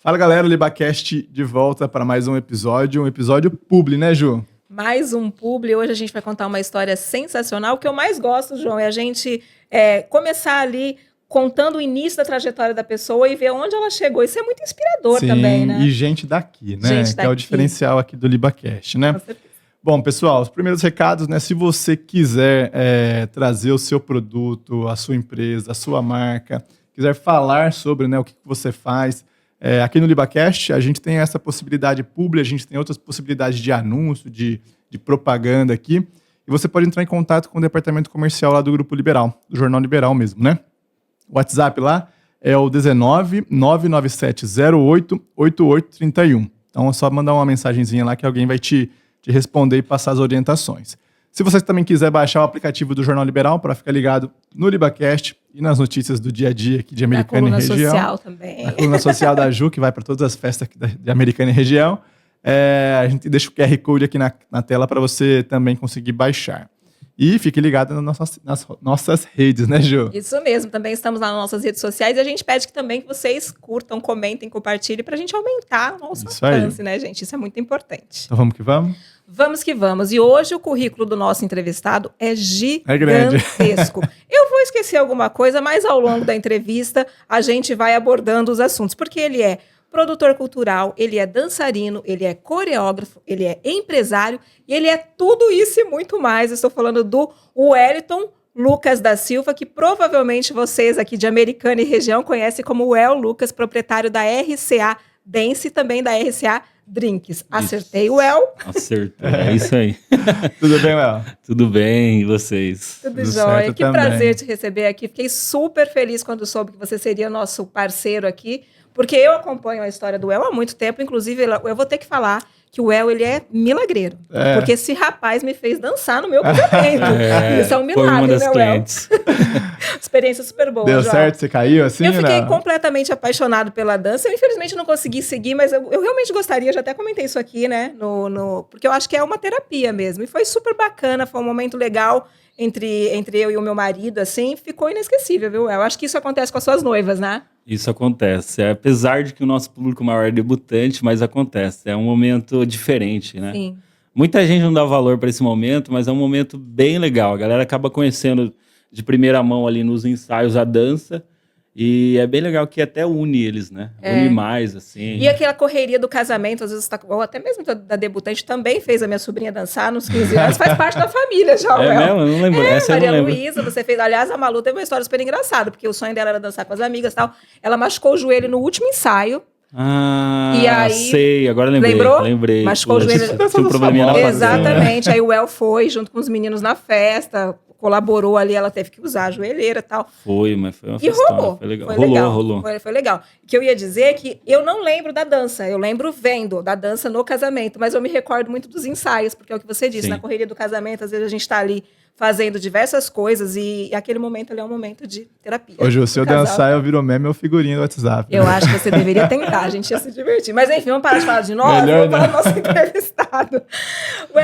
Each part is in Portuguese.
Fala galera, o LibaCast de volta para mais um episódio publi, né, Ju? Mais um publi. Hoje a gente vai contar uma história sensacional. O que eu mais gosto, João, é a gente começar ali contando o início da trajetória da pessoa e ver onde ela chegou. Isso é muito inspirador também, né? E gente daqui, né? Gente que é o diferencial aqui do LibaCast, né? Com certeza. Bom, pessoal, os primeiros recados, né? Se você quiser trazer o seu produto, a sua empresa, a sua marca, quiser falar sobre, né, o que você faz, aqui no LibaCast a gente tem essa possibilidade pública, a gente tem outras possibilidades de anúncio, de propaganda aqui. E você pode entrar em contato com o departamento comercial lá do Grupo Liberal, do Jornal Liberal mesmo, né? O WhatsApp lá é o 19 997 08 8831. Então é só mandar uma mensagenzinha lá que alguém vai te responder e passar as orientações. Se você também quiser baixar o aplicativo do Jornal Liberal para ficar ligado no LibaCast e nas notícias do dia a dia aqui de Americana e região. A coluna social também. A coluna social da Ju, que vai para todas as festas aqui de Americana e região. A gente deixa o QR Code aqui na tela para você também conseguir baixar. E fique ligado nas nossas redes, né, Ju? Isso mesmo, também estamos lá nas nossas redes sociais e a gente pede também que vocês curtam, comentem, compartilhem para a gente aumentar o nosso alcance, né, gente? Isso é muito importante. Então vamos que vamos? Vamos que vamos. E hoje o currículo do nosso entrevistado é grande. gigantesco. Eu vou esquecer alguma coisa, mas ao longo da entrevista a gente vai abordando os assuntos, porque ele é produtor cultural, ele é dançarino, ele é coreógrafo, ele é empresário e ele é tudo isso e muito mais. Eu estou falando do Wellington Lucas da Silva, que provavelmente vocês aqui de Americana e região conhecem como Well Lucas, proprietário da RCA Dance e também da RCA Drinks. Acertei, Well? Acertou, é isso aí. Tudo bem, Well? Tudo bem, e vocês? Tudo jóia. Que também. Prazer te receber aqui. Fiquei super feliz quando soube que você seria nosso parceiro aqui, porque eu acompanho a história do El há muito tempo, inclusive eu vou ter que falar que o El, ele é milagreiro, porque esse rapaz me fez dançar no meu casamento. Isso é um milagre, né, El? Experiência super boa, Deu João. certo? Você caiu assim? Eu fiquei completamente apaixonado pela dança. Eu, infelizmente, não consegui seguir, mas eu realmente gostaria, já até comentei isso aqui, né, porque eu acho que é uma terapia mesmo. E foi super bacana, foi um momento legal entre eu e o meu marido, assim, ficou inesquecível, viu? Eu acho que isso acontece com as suas noivas, né? Isso acontece. Apesar de que o nosso público maior é debutante, mas acontece. É um momento diferente, né? Sim. Muita gente não dá valor para esse momento, mas é um momento bem legal. A galera acaba conhecendo de primeira mão ali nos ensaios a dança. E é bem legal que até une eles, né? Une mais, assim. E aquela correria do casamento, às vezes, ou até mesmo da debutante, também fez a minha sobrinha dançar nos 15 anos, faz parte da família já, É mesmo? Eu não lembro. Essa Maria eu não lembro. Luísa, você fez. Aliás, a Malu teve uma história super engraçada, porque o sonho dela era dançar com as amigas e tal. Ela machucou o joelho no último ensaio. Ah, e aí, sei, agora lembrei. Lembrou? Lembrei. Machucou o joelho. Tinha um probleminha na fazenda. Exatamente. Aí o El foi junto com os meninos na festa, colaborou ali, ela teve que usar a joelheira e tal. Mas foi uma E rolou. Foi legal. Rolou. Foi legal. O que eu ia dizer é que eu não lembro da dança, eu lembro vendo da dança no casamento, mas eu me recordo muito dos ensaios, porque é o que você disse, na correria do casamento, às vezes a gente está ali fazendo diversas coisas e aquele momento ali é um momento de terapia. Ô, Ju, se eu dançar, eu viro meme ou figurinha do WhatsApp. Eu acho que você deveria tentar, a gente ia se divertir. Mas enfim, vamos parar de falar de nós, vamos falar do nosso entrevistado.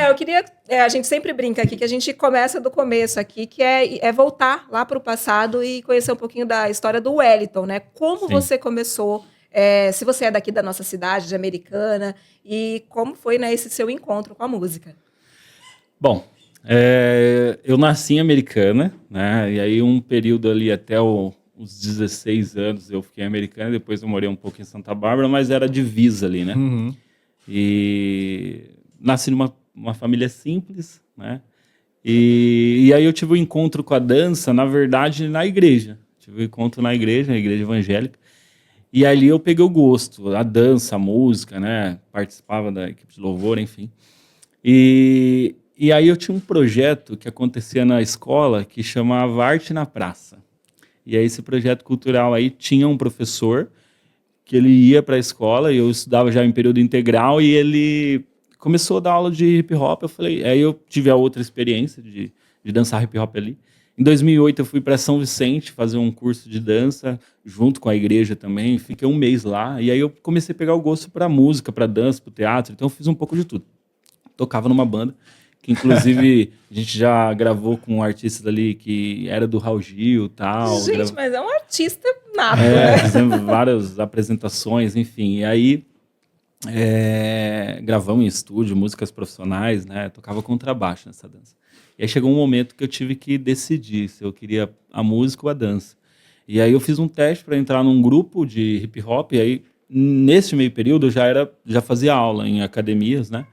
Eu queria... a gente sempre brinca aqui, que a gente começa do começo aqui, que é voltar lá para o passado e conhecer um pouquinho da história do Wellington, né? Como você começou, se você é daqui da nossa cidade, de Americana, e como foi, né, esse seu encontro com a música? Bom... eu nasci em Americana, né? E aí um período ali até os 16 anos eu fiquei em Americana, depois eu morei um pouco em Santa Bárbara, mas era divisa ali, né? Uhum. E nasci numa família simples, né? E aí eu tive um encontro com a dança, na verdade, na igreja. Tive um encontro na igreja evangélica. E ali eu peguei o gosto, a dança, a música, né? Participava da equipe de louvor, enfim. E aí eu tinha um projeto que acontecia na escola que chamava Arte na Praça. E aí esse projeto cultural aí tinha um professor que ele ia para a escola, e eu estudava já em período integral, e ele começou a dar aula de hip hop. Aí eu tive a outra experiência de dançar hip hop ali. Em 2008 eu fui para São Vicente fazer um curso de dança, junto com a igreja também, fiquei um mês lá, e aí eu comecei a pegar o gosto para música, para dança, para teatro, então eu fiz um pouco de tudo. Tocava numa banda, que inclusive a gente já gravou com artistas ali que era do Raul Gil e tal. Gente, mas é um artista nato, né? Fizemos várias apresentações, enfim. E aí gravamos em estúdio, músicas profissionais, né? Tocava contrabaixo nessa dança. E aí chegou um momento que eu tive que decidir se eu queria a música ou a dança. E aí eu fiz um teste para entrar num grupo de hip hop, e aí nesse meio período eu já fazia aula em academias, né?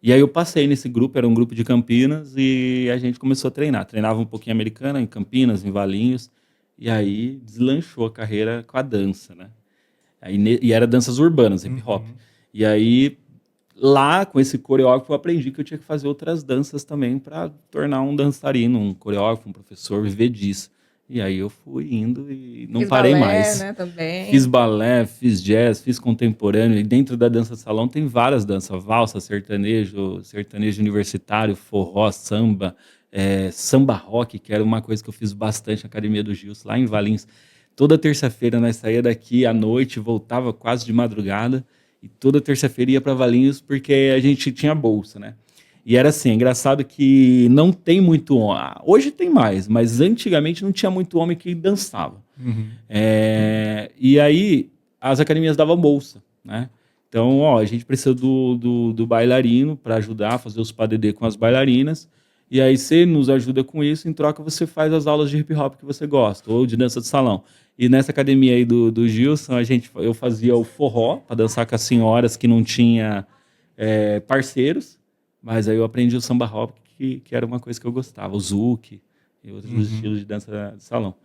E aí eu passei nesse grupo, era um grupo de Campinas, e a gente começou a treinar. Treinava um pouquinho americana, em Campinas, em Valinhos, e aí deslanchou a carreira com a dança, né? E era danças urbanas, hip hop. E aí, lá, com esse coreógrafo, eu aprendi que eu tinha que fazer outras danças também para tornar um dançarino, um coreógrafo, um professor, viver disso. E aí eu fui indo e não parei balé, mais. Né, também. Fiz balé, fiz jazz, fiz contemporâneo. E dentro da dança salão tem várias danças. Valsa, sertanejo universitário, forró, samba, samba rock, que era uma coisa que eu fiz bastante na Academia do Gilson, lá em Valinhos. Toda terça-feira nós saía daqui à noite, voltava quase de madrugada. E toda terça-feira ia para Valinhos porque a gente tinha bolsa, né? E era assim, engraçado que não tem muito homem. Hoje tem mais, mas antigamente não tinha muito homem que dançava. E aí as academias davam bolsa, né? Então, a gente precisa do bailarino para ajudar a fazer os padedê com as bailarinas. E aí você nos ajuda com isso, em troca você faz as aulas de hip hop que você gosta, ou de dança de salão. E nessa academia aí do Gilson, eu fazia o forró, para dançar com as senhoras que não tinha parceiros. Mas aí eu aprendi o samba rock, que era uma coisa que eu gostava, o zouk e outros estilos de dança de salão.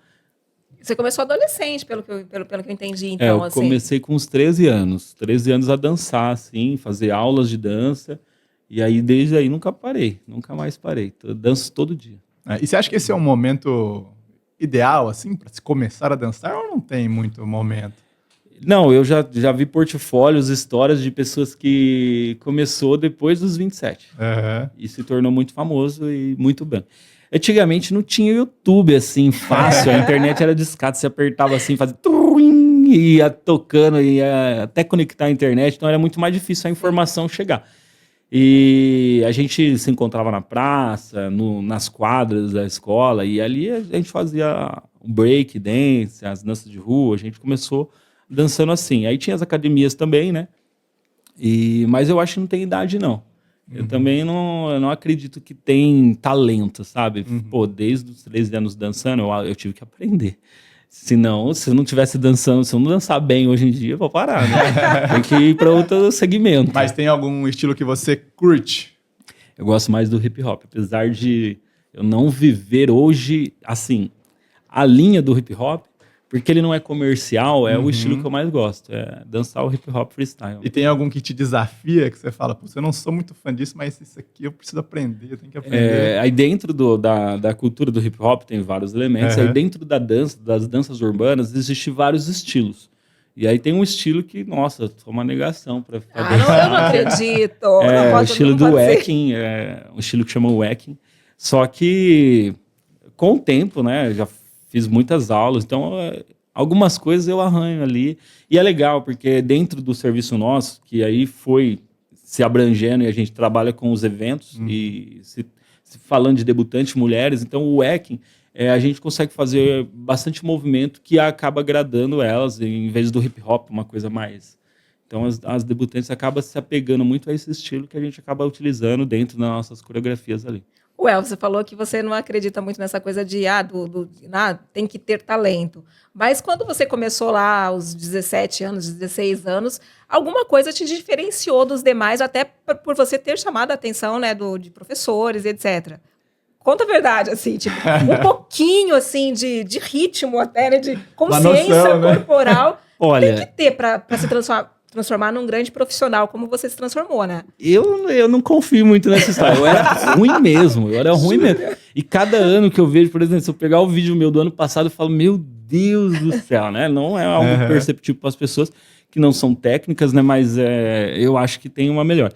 Você começou adolescente, pelo que eu entendi, então, eu assim. Comecei com uns 13 anos. 13 anos a dançar, assim, fazer aulas de dança. E aí, desde aí, nunca parei, nunca mais parei. Eu danço todo dia. E você acha que esse é um momento ideal, assim, para se começar a dançar, ou não tem muito momento? Não, eu já vi portfólios, histórias de pessoas que começou depois dos 27. E se tornou muito famoso e muito bem. Antigamente não tinha YouTube assim, fácil. A internet era discada, você apertava assim, fazia... E ia tocando, ia até conectar a internet. Então era muito mais difícil a informação chegar. E a gente se encontrava na praça, nas quadras da escola. E ali a gente fazia o break dance, as danças de rua. A gente começou dançando assim. Aí tinha as academias também, né? Mas eu acho que não tem idade, não. Eu também não acredito que tem talento, sabe? Pô, desde os 13 anos dançando, eu tive que aprender. Senão, se eu não estivesse dançando, se eu não dançar bem hoje em dia, eu vou parar, né? Tem que ir para outro segmento. Mas tem algum estilo que você curte? Eu gosto mais do hip hop, apesar de eu não viver hoje, assim, a linha do hip hop, porque ele não é comercial, é o estilo que eu mais gosto, é dançar o hip hop freestyle. E tem algum que te desafia, que você fala, pô, eu não sou muito fã disso, mas isso aqui eu preciso aprender, eu tenho que aprender. Aí dentro da cultura do hip hop tem vários elementos, aí dentro das danças urbanas, existem vários estilos. E aí tem um estilo que, nossa, sou uma negação para dançar. Eu não acredito. O estilo do wacking, um estilo que chama wacking. Só que com o tempo, né, já fiz muitas aulas, então algumas coisas eu arranho ali. E é legal, porque dentro do serviço nosso, que aí foi se abrangendo e a gente trabalha com os eventos, e se falando de debutantes mulheres, então o wacking, a gente consegue fazer bastante movimento que acaba agradando elas, em vez do hip hop, uma coisa mais... Então as debutantes acabam se apegando muito a esse estilo que a gente acaba utilizando dentro das nossas coreografias ali. Você falou que você não acredita muito nessa coisa de tem que ter talento. Mas quando você começou lá aos 17 anos, 16 anos, alguma coisa te diferenciou dos demais, até por você ter chamado a atenção, né, de professores, etc. Conta a verdade, assim, tipo, um pouquinho assim de ritmo até, né, de consciência corporal. Olha, tem que ter para se transformar num grande profissional, como você se transformou, né? Eu não confio muito nessa história. Eu era ruim mesmo. E cada ano que eu vejo, por exemplo, se eu pegar o vídeo meu do ano passado, eu falo, meu Deus do céu, né? Não é algo perceptível para as pessoas que não são técnicas, né? Mas eu acho que tem uma melhor.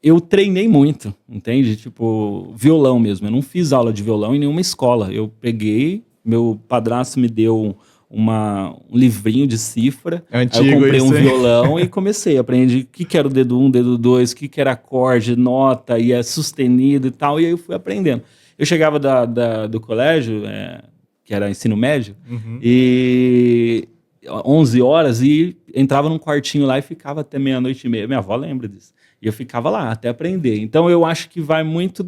Eu treinei muito, entende? Tipo, violão mesmo. Eu não fiz aula de violão em nenhuma escola. Eu peguei, meu padrasto me deu um livrinho de cifra. Aí eu comprei um violão e comecei. Aprendi o que era o dedo 1, dedo 2, o que era acorde, nota, e sustenido e tal. E aí eu fui aprendendo. Eu chegava do colégio, que era ensino médio, e 11 horas, e entrava num quartinho lá e ficava até 00:30. Minha avó lembra disso. E eu ficava lá até aprender. Então eu acho que vai muito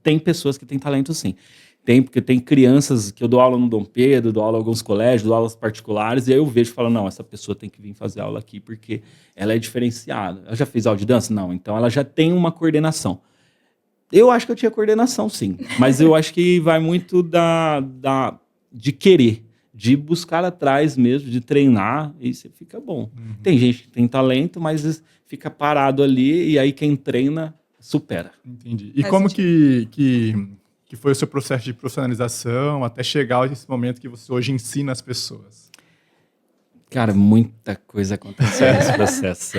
Tem pessoas que têm talento, sim. Porque tem crianças que eu dou aula no Dom Pedro, dou aula em alguns colégios, dou aulas particulares, e aí eu vejo e falo, não, essa pessoa tem que vir fazer aula aqui porque ela é diferenciada. Ela já fez aula de dança? Não. Então ela já tem uma coordenação. Eu acho que eu tinha coordenação, sim. Mas eu acho que vai muito de querer, de buscar atrás mesmo, de treinar, e você fica bom. Tem gente que tem talento, mas fica parado ali, e aí quem treina supera. Entendi. E como que foi o seu processo de profissionalização até chegar a esse momento que você hoje ensina as pessoas? Cara, muita coisa aconteceu nesse processo.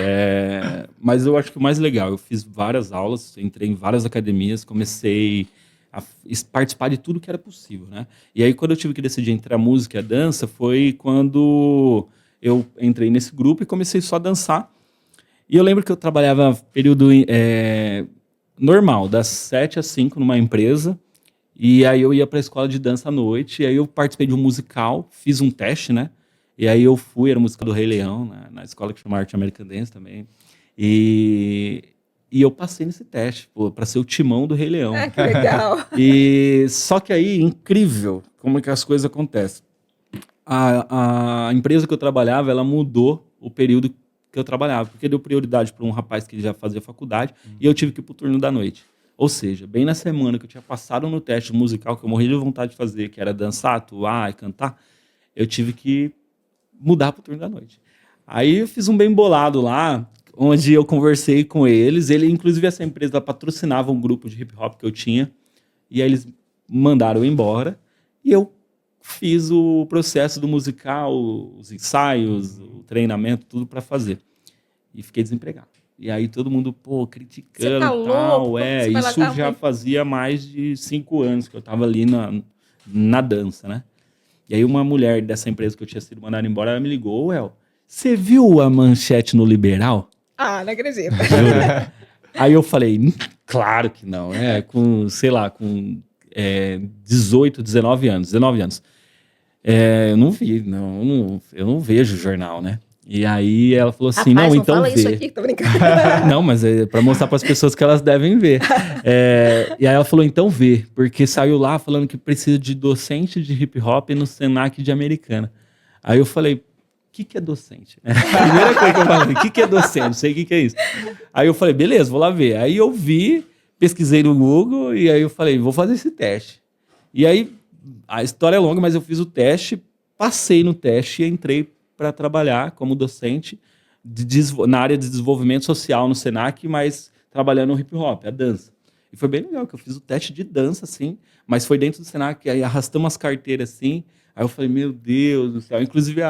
Mas eu acho que o mais legal, eu fiz várias aulas, entrei em várias academias, comecei a participar de tudo que era possível, né? E aí, quando eu tive que decidir entre a música e a dança, foi quando eu entrei nesse grupo e comecei só a dançar. E eu lembro que eu trabalhava período normal, das 7 às 5 numa empresa, e aí eu ia para a escola de dança à noite, e aí eu participei de um musical, fiz um teste, né? E aí eu fui, era a música do Rei Leão, na escola que chama Arte American Dance também. E eu passei nesse teste, para ser o Timão do Rei Leão. Que legal. Só que aí, incrível, como é que as coisas acontecem. A empresa que eu trabalhava, ela mudou o período que eu trabalhava, porque deu prioridade para um rapaz que já fazia faculdade, e eu tive que ir para o turno da noite. Ou seja, bem na semana que eu tinha passado no teste musical, que eu morri de vontade de fazer, que era dançar, atuar e cantar, eu tive que mudar para o turno da noite. Aí eu fiz um bem bolado lá, onde eu conversei com eles. Inclusive, essa empresa patrocinava um grupo de hip hop que eu tinha, e aí eles mandaram eu embora, e eu fiz o processo do musical, os ensaios, o treinamento, tudo para fazer. E fiquei desempregado. E aí todo mundo, criticando e tal. Isso já fazia mais de 5 anos que eu estava ali na dança, né? E aí uma mulher dessa empresa que eu tinha sido mandada embora, ela me ligou, você viu a manchete no Liberal? Não acredito. Aí eu falei, claro que não. Com 18, 19 anos. Eu não vi, eu não vejo jornal, né? E aí ela falou assim, Rapaz, não, então fala vê. Isso aqui, tô brincando. Não, mas é para mostrar para as pessoas que elas devem ver. E aí ela falou, então vê, porque saiu lá falando que precisa de docente de hip hop no Senac de Americana. Aí eu falei, o que é docente? Primeira coisa que eu falei, o que é docente? Não sei o que é isso. Aí eu falei, beleza, vou lá ver. Aí eu vi, pesquisei no Google, e aí eu falei, vou fazer esse teste. E aí, a história é longa, mas eu fiz o teste, passei no teste e entrei para trabalhar como docente na área de desenvolvimento social no Senac, mas trabalhando no hip hop, a dança. E foi bem legal, que eu fiz o teste de dança, assim, mas foi dentro do Senac, aí arrastamos as carteiras, assim, aí eu falei, meu Deus do céu. Inclusive,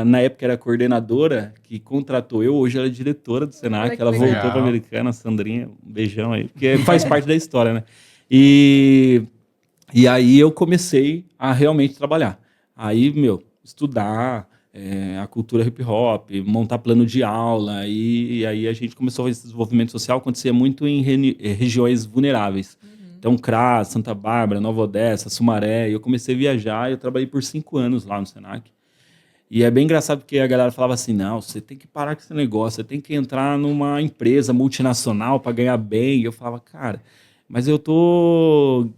na época era a coordenadora que contratou eu, hoje ela é diretora do Senac, ela voltou para a Americana, a Sandrinha, um beijão aí, porque faz parte da história, né? E aí eu comecei a realmente trabalhar. Aí, estudar a cultura hip hop, montar plano de aula, e aí a gente começou a fazer esse desenvolvimento social, acontecia muito em regiões vulneráveis. Então, CRAS, Santa Bárbara, Nova Odessa, Sumaré, eu comecei a viajar, eu trabalhei por 5 anos lá no Senac. E é bem engraçado porque a galera falava assim, não, você tem que parar com esse negócio, você tem que entrar numa empresa multinacional para ganhar bem. E eu falava, cara, mas eu tô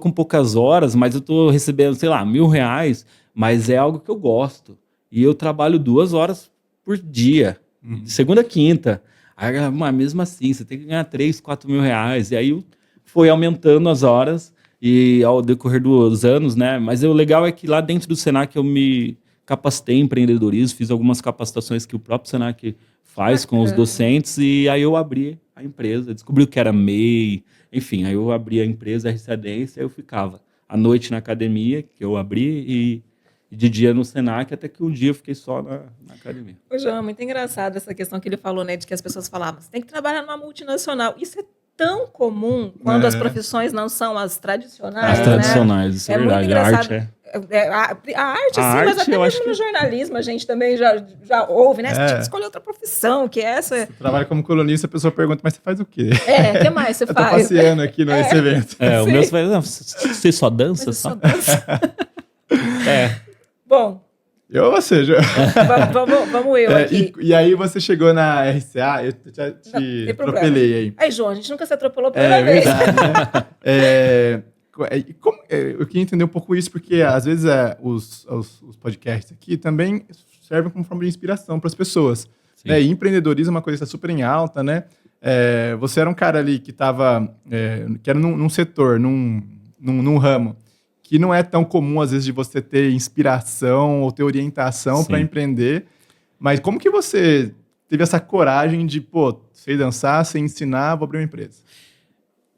com poucas horas, mas eu tô recebendo, sei lá, R$1.000, mas é algo que eu gosto. E eu trabalho 2 horas por dia, de segunda a quinta. Aí, mas mesmo assim, você tem que ganhar R$3.000, R$4.000. E aí foi aumentando as horas e ao decorrer dos anos, né? Mas o legal é que lá dentro do Senac eu me capacitei em empreendedorismo, fiz algumas capacitações que o próprio Senac faz com os docentes, e aí eu abri a empresa, descobri o que era MEI, enfim, aí eu abri a empresa RC Dance, aí eu ficava à noite na academia, que eu abri, e de dia no Senac, até que um dia eu fiquei só na academia. Ô, João, muito engraçado essa questão que ele falou, né, de que as pessoas falavam, você tem que trabalhar numa multinacional. Isso é tão comum quando as profissões não são as tradicionais. As tradicionais, isso é verdade. A arte A arte, sim, mas arte, até eu acho mesmo no que- jornalismo a gente também já ouve, né? Você É. tinha que escolher outra profissão, que essa... Você trabalha como colunista, a pessoa pergunta, mas você faz o quê? o que mais você Eu tô faz? passeando aqui nesse evento. O Sim. meu vai, não, você só dança? Mas eu só Só... danço. É, Bom, Ou seja, vamos eu aqui. e aí você chegou na RCA, eu já te tem problema. atropelei aí. Aí, João, a gente nunca se atropelou pela primeira vez. Verdade, né? Eu queria entender um pouco isso, porque às vezes os podcasts aqui também servem como forma de inspiração para as pessoas. Sim. Né? E empreendedorismo é uma coisa que está super em alta, né? Você era um cara ali que estava, que era num setor, num ramo, que não é tão comum, às vezes, de você ter inspiração ou ter orientação para Sim. empreender. Mas como que você teve essa coragem de, sei dançar, sei ensinar, vou abrir uma empresa?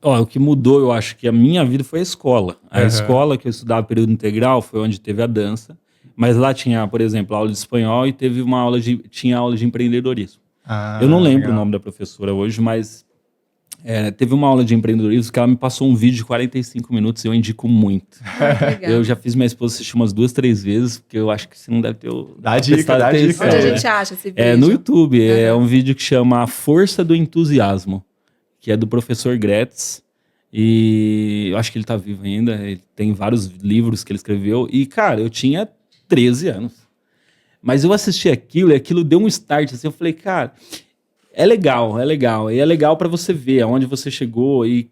o que mudou, eu acho que a minha vida foi a escola. A Uhum. escola que eu estudava período integral foi onde teve a dança. Mas lá tinha, por exemplo, aula de espanhol e teve tinha aula de empreendedorismo. Eu não lembro legal. o nome da professora hoje, mas teve uma aula de empreendedorismo que ela me passou um vídeo de 45 minutos e eu indico muito. Que legal. Eu já fiz minha esposa assistir umas 2, 3 vezes, porque eu acho que você não deve ter Dá dica, prestado dá dica. atenção, Onde a né? gente acha esse vídeo? É no YouTube, é Uhum. um vídeo que chama A Força do Entusiasmo, que é do professor Gretz, e eu acho que ele tá vivo ainda, ele tem vários livros que ele escreveu, e cara, eu tinha 13 anos, mas eu assisti aquilo e aquilo deu um start, assim, eu falei, cara, é legal, e é legal para você ver aonde você chegou, e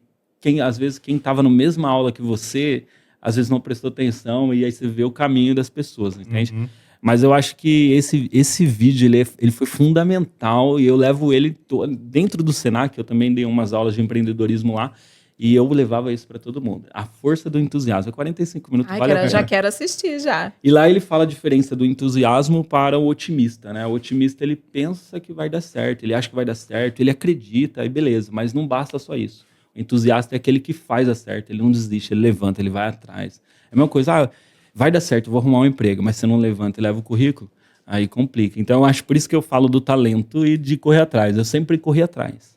às vezes quem tava na mesma aula que você, às vezes não prestou atenção, e aí você vê o caminho das pessoas, entende? Uhum. Mas eu acho que esse vídeo ele foi fundamental e eu levo ele dentro do Senac. Eu também dei umas aulas de empreendedorismo lá e eu levava isso para todo mundo. A força do entusiasmo. 45 minutos, Ai, vale a pena. já quero assistir, já. E lá ele fala a diferença do entusiasmo para o otimista, né? O otimista, ele pensa que vai dar certo, ele acha que vai dar certo, ele acredita, aí beleza, mas não basta só isso. O entusiasta é aquele que faz dar certo, ele não desiste, ele levanta, ele vai atrás. É a mesma coisa, vai dar certo, eu vou arrumar um emprego, mas você não levanta e leva o currículo, aí complica. Então, eu acho por isso que eu falo do talento e de correr atrás. Eu sempre corri atrás,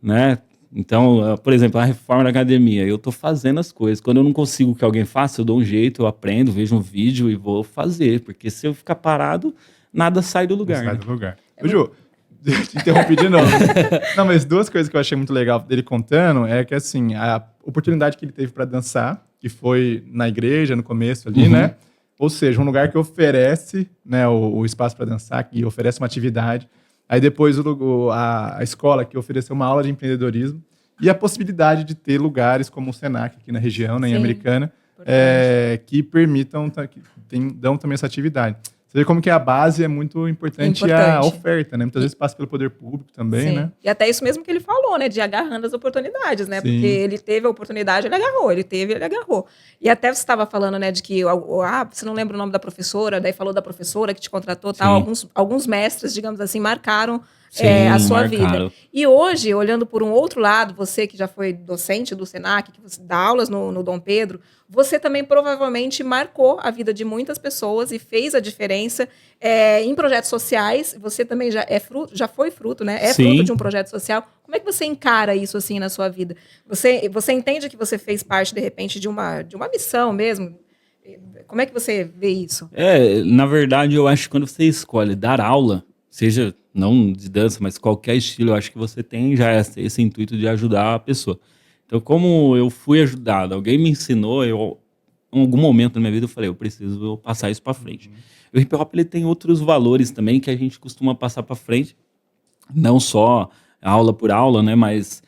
né? Então, por exemplo, a reforma da academia, eu tô fazendo as coisas. Quando eu não consigo que alguém faça, eu dou um jeito, eu aprendo, vejo um vídeo e vou fazer. Porque se eu ficar parado, nada sai do lugar. Sai né? do lugar. Ô, Ju, te interrompi de novo. Não, mas duas coisas que eu achei muito legal dele contando é que, assim, a oportunidade que ele teve para dançar, que foi na igreja, no começo ali, né? Ou seja, um lugar que oferece, né, o espaço para dançar, que oferece uma atividade. Aí depois a escola que ofereceu uma aula de empreendedorismo e a possibilidade de ter lugares como o Senac aqui na região, né, em Sim. Americana, Importante. que permitam, dão também essa atividade. Você vê como que a base é muito importante, e a Importante. oferta, né? Muitas vezes passa pelo poder público também, Sim. né? E até isso mesmo que ele falou, né? De agarrando as oportunidades, né? Sim. Porque ele teve a oportunidade, ele agarrou. Ele teve, ele agarrou. E até você estava falando, né? De que, você não lembra o nome da professora, daí falou da professora que te contratou, tal. Alguns mestres, digamos assim, marcaram a sua marcaram. vida. E hoje, olhando por um outro lado, você que já foi docente do Senac, que você dá aulas no Dom Pedro, você também provavelmente marcou a vida de muitas pessoas e fez a diferença em projetos sociais. Você também já foi fruto, né? É Sim. fruto de um projeto social. Como é que você encara isso assim na sua vida? Você entende que você fez parte, de repente, de uma missão mesmo? Como é que você vê isso? Na verdade, eu acho que quando você escolhe dar aula, seja não de dança, mas qualquer estilo, eu acho que você tem já esse intuito de ajudar a pessoa. Então, como eu fui ajudado, alguém me ensinou, em algum momento da minha vida eu falei, eu preciso passar isso para frente. O hip hop, ele tem outros valores também que a gente costuma passar para frente, não só aula por aula, né, mas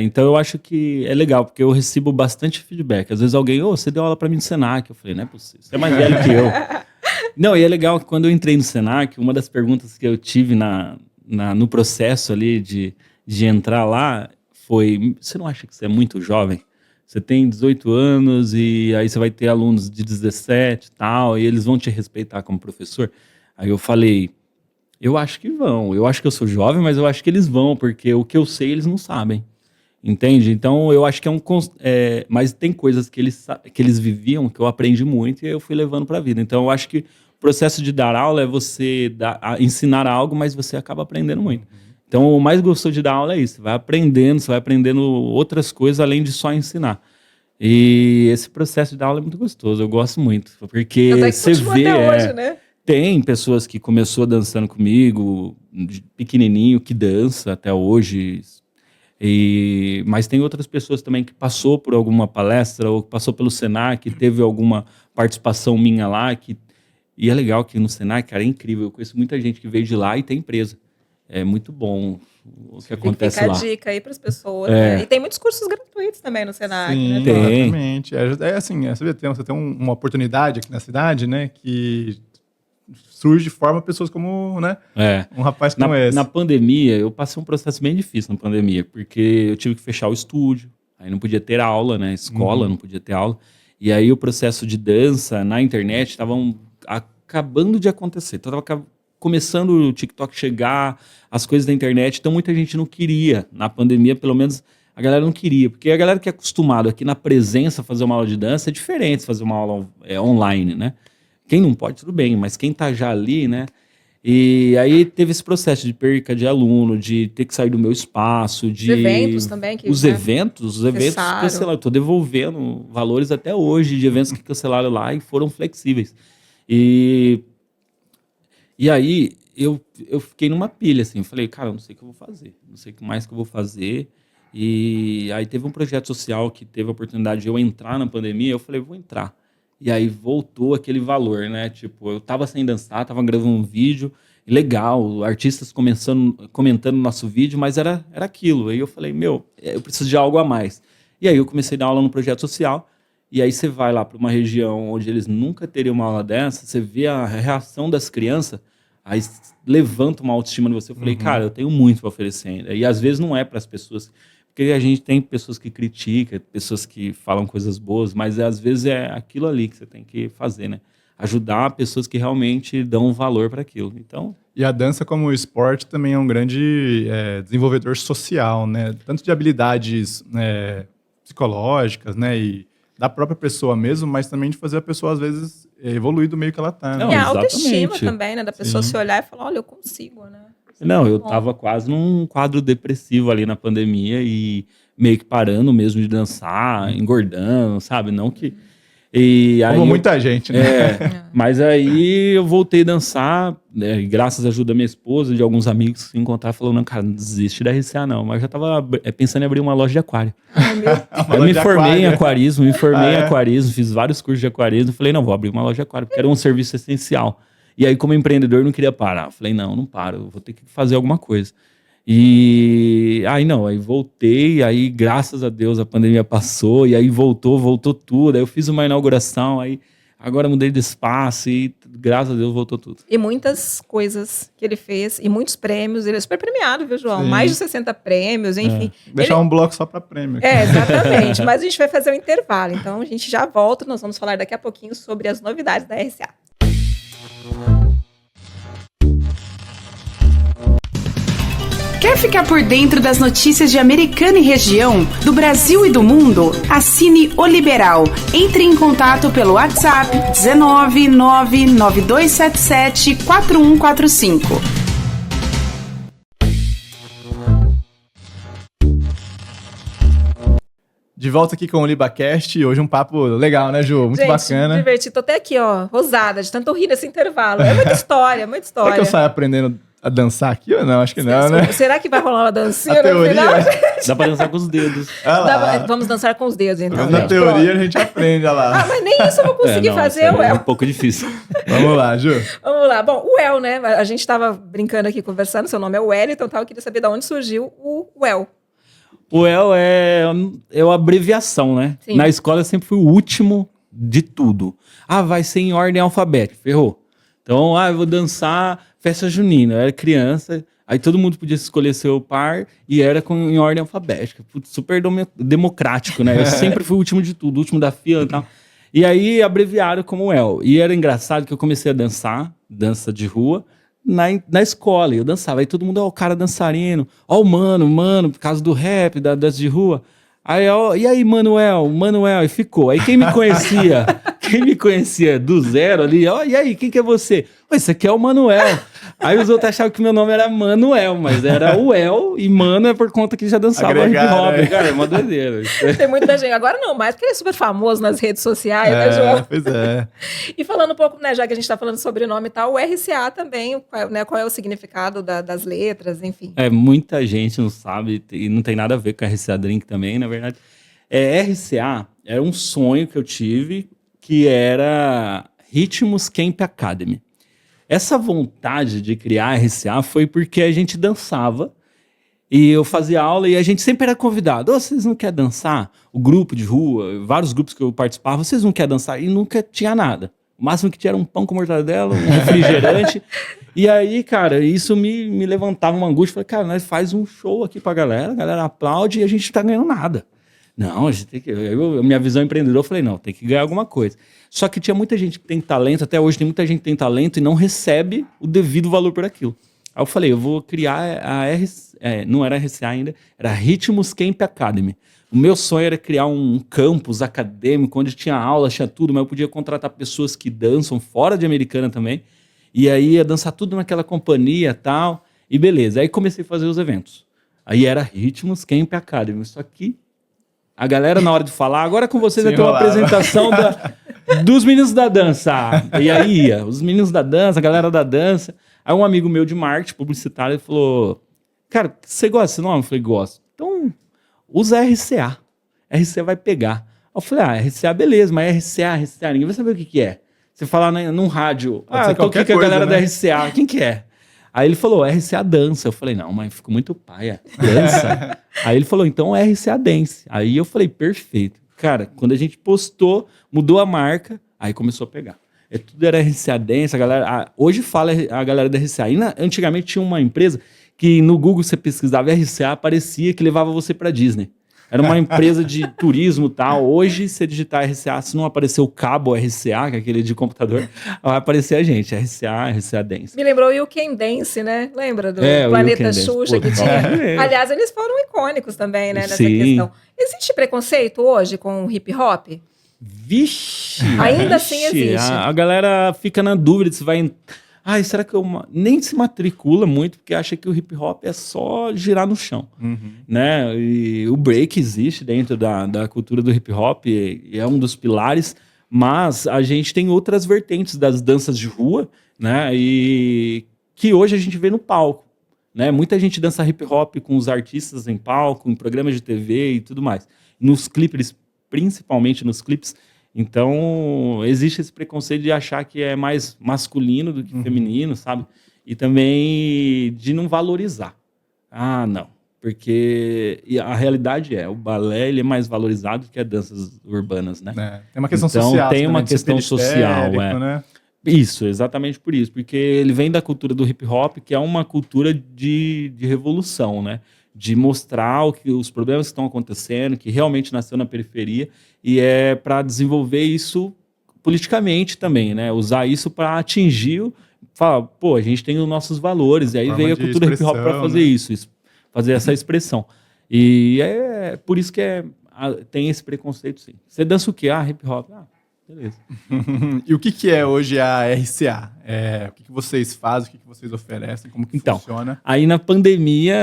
então eu acho que é legal, porque eu recebo bastante feedback. Às vezes alguém, você deu aula para mim no Senac, eu falei, não é possível, você é mais velho que eu. Não, e é legal que quando eu entrei no Senac, uma das perguntas que eu tive no processo ali de entrar lá foi, você não acha que você é muito jovem? Você tem 18 anos e aí você vai ter alunos de 17 e tal, e eles vão te respeitar como professor? Aí eu falei, eu acho que vão. Eu acho que eu sou jovem, mas eu acho que eles vão, porque o que eu sei eles não sabem. Entende? Então eu acho que mas tem coisas que eles viviam que eu aprendi muito e eu fui levando para a vida. Então eu acho que o processo de dar aula é você ensinar algo, mas você acaba aprendendo muito. Então o mais gostoso de dar aula é isso, você vai aprendendo outras coisas além de só ensinar. E esse processo de dar aula é muito gostoso, eu gosto muito, porque você vê... até hoje, né? Tem pessoas que começou dançando comigo, de pequenininho, que dança até hoje, mas tem outras pessoas também que passou por alguma palestra ou que passou pelo Senac, que teve alguma participação minha lá, e é legal que no Senac, cara, é incrível, eu conheço muita gente que veio de lá e tem empresa. É muito bom o que acontece lá. Fica a dica aí para as pessoas. Né? E tem muitos cursos gratuitos também no Senac. Sim, né? Tem. Exatamente. Assim, você tem uma oportunidade aqui na cidade, né, que surge e forma pessoas como, né, um rapaz como esse. Na pandemia, eu passei um processo bem difícil na pandemia, porque eu tive que fechar o estúdio, aí não podia ter aula, né, escola não podia ter aula, e aí o processo de dança na internet estava acabando de acontecer, então estava começando o TikTok chegar, as coisas da internet, então muita gente não queria, na pandemia pelo menos a galera não queria, porque a galera que é acostumado aqui na presença a fazer uma aula de dança é diferente de fazer uma aula online, né? Quem não pode, tudo bem, mas quem tá já ali, né? E aí teve esse processo de perca de aluno, de ter que sair do meu espaço, de... Os eventos também. Os eventos cancelaram. Eu tô devolvendo valores até hoje de eventos que cancelaram lá e foram flexíveis. E aí eu fiquei numa pilha, assim, eu falei, cara, eu não sei o que eu vou fazer, não sei o que mais que eu vou fazer. E aí teve um projeto social que teve a oportunidade de eu entrar na pandemia, eu falei, vou entrar. E aí voltou aquele valor, né? Tipo, eu tava sem dançar, tava gravando um vídeo, legal, artistas comentando no nosso vídeo, mas era aquilo. Aí eu falei, eu preciso de algo a mais. E aí eu comecei a dar aula no projeto social, e aí você vai lá para uma região onde eles nunca teriam uma aula dessa, você vê a reação das crianças, aí levanta uma autoestima de você. Eu falei, cara, eu tenho muito para oferecer ainda. E às vezes não é para as pessoas... Porque a gente tem pessoas que criticam, pessoas que falam coisas boas, mas às vezes é aquilo ali que você tem que fazer, né? Ajudar pessoas que realmente dão valor para aquilo. Então... E a dança como esporte também é um grande desenvolvedor social, né? Tanto de habilidades psicológicas, né? E da própria pessoa mesmo, mas também de fazer a pessoa, às vezes, evoluir do meio que ela tá. Né? E a autoestima também, né? Da pessoa se olhar e falar, olha, eu consigo, né? Não, eu tava quase num quadro depressivo ali na pandemia e meio que parando mesmo de dançar, engordando, sabe? Não que... Como muita gente, né? Mas aí eu voltei a dançar, né, graças à ajuda da minha esposa, de alguns amigos que me encontraram, falando, não, cara, não desiste da RCA não. Mas eu já tava pensando em abrir uma loja de aquário. Eu me formei em aquarismo, fiz vários cursos de aquarismo, falei, não, vou abrir uma loja de aquário, porque era um serviço essencial. E aí, como empreendedor, eu não queria parar. Eu falei, não paro, eu vou ter que fazer alguma coisa. E aí voltei, aí graças a Deus a pandemia passou, e aí voltou tudo. Aí eu fiz uma inauguração, aí agora mudei de espaço e graças a Deus voltou tudo. E muitas coisas que ele fez, e muitos prêmios, ele é super premiado, viu, João? Sim. Mais de 60 prêmios, enfim. Deixar um bloco só para prêmio. Exatamente, mas a gente vai fazer um intervalo, então a gente já volta, nós vamos falar daqui a pouquinho sobre as novidades da RCA. Quer ficar por dentro das notícias de Americana e região, do Brasil e do mundo? Assine O Liberal. Entre em contato pelo WhatsApp 19992774145. De volta aqui com o LibaCast, hoje um papo legal, né, Ju? Muito bacana. Divertido. Tô até aqui, ó, rosada, de tanto rir nesse intervalo. É muita história, muita história. Será que eu saio aprendendo a dançar aqui ou não? Acho que não, né? Será que vai rolar uma dancinha a teoria, no final? Dá pra dançar com os dedos. Vamos dançar com os dedos, então. Na teoria a gente aprende, olha lá. Mas nem isso eu vou conseguir fazer, Uel. É um pouco difícil. Vamos lá, Ju. Vamos lá. Bom, o Uel, né? A gente tava brincando aqui, conversando, seu nome é Wellington, então eu queria saber de onde surgiu o Uel. O Uel é uma abreviação, né? Sim. Na escola eu sempre fui o último de tudo. Vai ser em ordem alfabética, ferrou. Então, eu vou dançar festa junina. Eu era criança, aí todo mundo podia escolher seu par e era em ordem alfabética. Super democrático, né? Eu sempre fui o último de tudo, o último da fila e tal. E aí abreviaram como Uel. E era engraçado que eu comecei a dançar, dança de rua, na escola. E eu dançava. Aí todo mundo, o cara dançarino. O mano, por causa do rap, da dança de rua. Aí, e aí, Manuel, e ficou. Aí quem me conhecia do zero ali, e aí, quem que é você? Esse aqui é o Manuel. Aí os outros achavam que meu nome era Manuel, mas era o El, e Mano é por conta que já dançava hip hop. né? Cara, é uma doideira. Tem muita gente. Agora não mais, porque ele é super famoso nas redes sociais, né, João? Pois é. E falando um pouco, né, já que a gente está falando sobre o nome e tal, o RCA também, né, qual é o significado das letras, enfim. Muita gente não sabe, e não tem nada a ver com a RCA Drink também, na verdade. RCA era um sonho que eu tive, que era Ritmos Camp Academy. Essa vontade de criar a RCA foi porque a gente dançava e eu fazia aula e a gente sempre era convidado. Vocês não querem dançar? O grupo de rua, vários grupos que eu participava, vocês não querem dançar? E nunca tinha nada. O máximo que tinha era um pão com mortadela, um refrigerante. E aí, cara, isso me levantava uma angústia. Falei, cara, nós faz um show aqui pra galera, a galera aplaude e a gente não tá ganhando nada. Não, a gente tem que... minha visão empreendedora, eu falei, não, tem que ganhar alguma coisa. Só que tinha muita gente que tem talento, até hoje tem muita gente que tem talento e não recebe o devido valor por aquilo. Aí eu falei, eu vou criar não era RCA ainda, era Ritmos Camp Academy. O meu sonho era criar um campus acadêmico, onde tinha aula, tinha tudo, mas eu podia contratar pessoas que dançam fora de Americana também, e aí ia dançar tudo naquela companhia e tal, e beleza. Aí comecei a fazer os eventos. Aí era Ritmos Camp Academy, só que a galera, na hora de falar, agora com vocês vai ter uma apresentação dos meninos da dança. E aí ia, os meninos da dança, a galera da dança. Aí um amigo meu de marketing, publicitário, ele falou, cara, você gosta desse nome? Eu falei, gosto. Então, usa RCA. RCA vai pegar. Eu falei, RCA, beleza, mas RCA, ninguém vai saber o que é. Você falar num rádio, eu tô aqui com a galera, né, da RCA, quem que é? Aí ele falou, RCA Dança. Eu falei, não, mas ficou muito paia. Dança. Aí ele falou, então RCA Dance. Aí eu falei, perfeito. Cara, quando a gente postou, mudou a marca, aí começou a pegar. Tudo era RCA Dance, a galera... hoje fala a galera da RCA. Antigamente tinha uma empresa que no Google você pesquisava RCA, aparecia que levava você pra Disney. Era uma empresa de turismo e tal. Hoje, se digitar RCA, se não aparecer o cabo RCA, que é aquele de computador, vai aparecer a gente, RCA Dance. Me lembrou o You Can Dance, né? Lembra do o Planeta Xuxa que tinha? Aliás, eles foram icônicos também, né, nessa questão. Existe preconceito hoje com o hip hop? Vixe! Ainda assim existe. A galera fica na dúvida se vai... será que eu... Nem se matricula muito, porque acha que o hip hop é só girar no chão, né? E o break existe dentro da cultura do hip hop, e é um dos pilares, mas a gente tem outras vertentes das danças de rua, né? E que hoje a gente vê no palco, né? Muita gente dança hip hop com os artistas em palco, em programas de TV e tudo mais. Nos clipes, principalmente nos clipes. Então, existe esse preconceito de achar que é mais masculino do que feminino, sabe? E também de não valorizar. Não. Porque a realidade o balé ele é mais valorizado que as danças urbanas, né? Tem uma questão social. Tem uma questão social, né? Isso, exatamente por isso. Porque ele vem da cultura do hip hop, que é uma cultura de revolução, né? De mostrar os problemas que estão acontecendo, que realmente nasceu na periferia, e é para desenvolver isso politicamente também, né? Usar isso para atingir, falar, a gente tem os nossos valores, e aí veio a cultura hip hop para fazer isso, fazer essa expressão. E é por isso que tem esse preconceito, sim. Você dança o quê? Hip hop. Beleza. E o que é hoje a RCA? O que vocês fazem, o que vocês oferecem, como que funciona? Aí na pandemia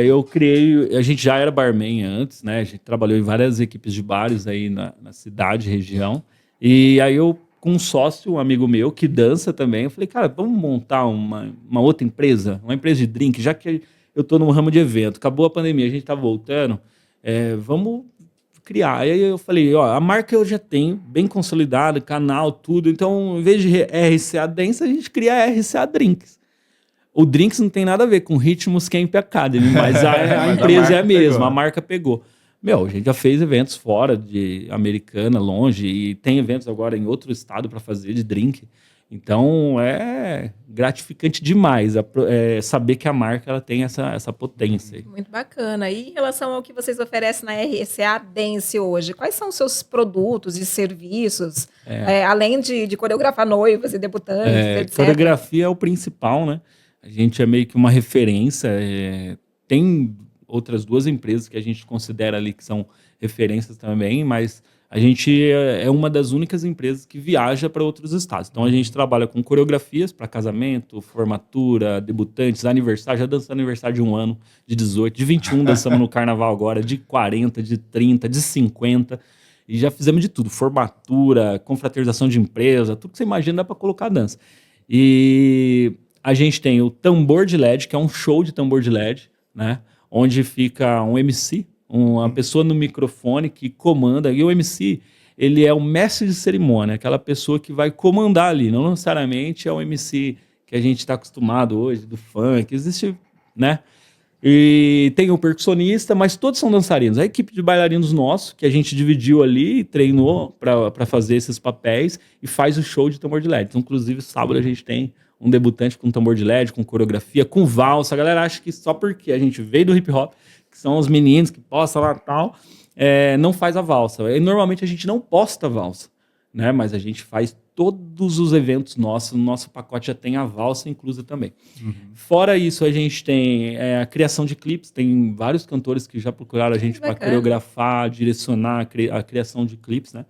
eu criei, a gente já era barman antes, né? A gente trabalhou em várias equipes de bares aí na cidade, região. E aí eu, com um sócio, um amigo meu, que dança também, eu falei, cara, vamos montar uma outra empresa, uma empresa de drink, já que eu tô no ramo de evento, acabou a pandemia, a gente tá voltando, vamos criar. Aí eu falei, a marca eu já tenho, bem consolidada, canal, tudo. Então, em vez de RCA Dance, a gente cria a RCA Drinks. O Drinks não tem nada a ver com Ritmos Camp Academy, mas a empresa é a mesma, a marca pegou. A gente já fez eventos fora de Americana, longe, e tem eventos agora em outro estado para fazer de drink. Então, é gratificante demais saber que a marca ela tem essa potência. Muito bacana. E em relação ao que vocês oferecem na RCA Dance hoje, quais são os seus produtos e serviços, além de coreografar noivas e debutantes, etc? Coreografia é o principal, né? A gente é meio que uma referência. Tem outras duas empresas que a gente considera ali que são referências também, mas A gente é uma das únicas empresas que viaja para outros estados. Então, a gente trabalha com coreografias para casamento, formatura, debutantes, aniversário. Já dançamos aniversário de 1 ano, de 18, de 21 dançamos no carnaval agora, de 40, de 30, de 50. E já fizemos de tudo. Formatura, confraternização de empresa, tudo que você imagina dá para colocar dança. E a gente tem o tambor de LED, que é um show de tambor de LED, né? Onde fica um MC, uma pessoa no microfone que comanda. E o MC, ele é o mestre de cerimônia, aquela pessoa que vai comandar ali. Não necessariamente é o MC que a gente está acostumado hoje, do funk. Existe, né? E tem o percussionista, mas todos são dançarinos. A equipe de bailarinos nosso, que a gente dividiu ali, treinou para fazer esses papéis e faz o show de tambor de LED. Então, inclusive, sábado a gente tem um debutante com tambor de LED, com coreografia, com valsa. A galera acha que só porque a gente veio do hip hop, que são os meninos que postam lá e tal, não faz a valsa. E, normalmente a gente não posta valsa, né? Mas a gente faz todos os eventos nossos, no nosso pacote já tem a valsa inclusa também. Fora isso, a gente tem a criação de clipes, tem vários cantores que já procuraram a gente para coreografar, direcionar a criação de clipes, né?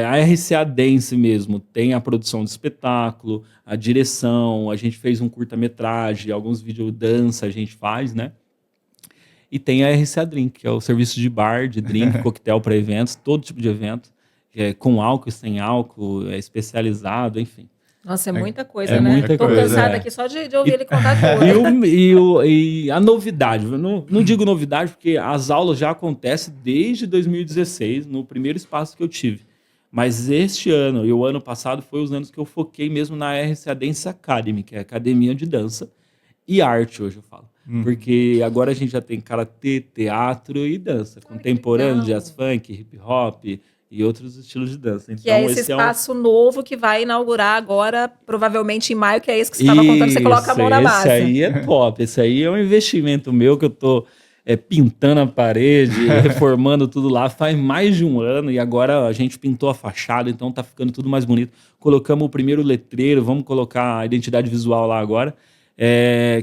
A RCA Dance mesmo tem a produção de espetáculo, a direção, a gente fez um curta-metragem, alguns vídeos dança a gente faz, né? E tem a RCA Drink, que é o serviço de bar, de drink, coquetel para eventos, todo tipo de evento, com álcool e sem álcool, é especializado, enfim. Nossa, é muita coisa, né? Muita Tô coisa, cansada aqui só de ouvir ele contar tudo. E a novidade, não digo novidade porque as aulas já acontecem desde 2016, no primeiro espaço que eu tive. Mas este ano e o ano passado foi os anos que eu foquei mesmo na RCA Dance Academy, que é a academia de dança e arte, hoje eu falo. Porque agora a gente já tem karatê, teatro e dança, contemporâneo, jazz funk, hip hop e outros estilos de dança. Então, que é esse espaço novo que vai inaugurar agora, provavelmente em maio, que é esse que você estava contando, você coloca a mão na massa. Esse aí é top, esse aí é um investimento meu que eu tô pintando a parede, reformando tudo lá, faz mais de 1 ano e agora a gente pintou a fachada, então tá ficando tudo mais bonito. Colocamos o primeiro letreiro, vamos colocar a identidade visual lá agora,